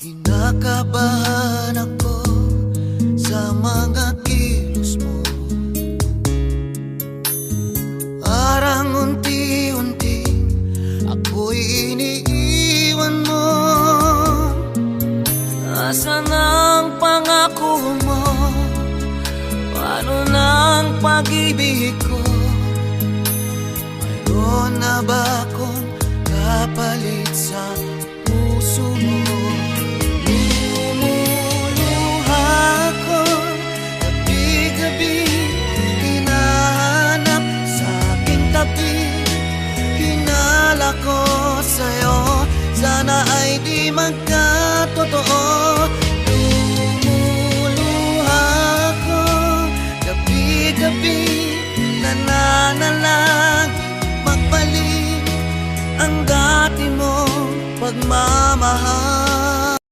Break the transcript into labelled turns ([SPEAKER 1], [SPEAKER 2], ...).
[SPEAKER 1] Kinakabahan ako sa mga kilos mo. Parang unti-unti ako'y iniiwan mo. Nasaan ang pangako mo? Paano ng pag-ibig ko? Mayroon na ba akong kapalit sa puso mo? Lumuluha ko gabi-gabi, hinahanap sa aking tabi. Hinala ko sa'yo, sana ay di magkatotoo. Lumuluha ko gabi-gabi, nananalang magbalik ang dati mong pagmamahal.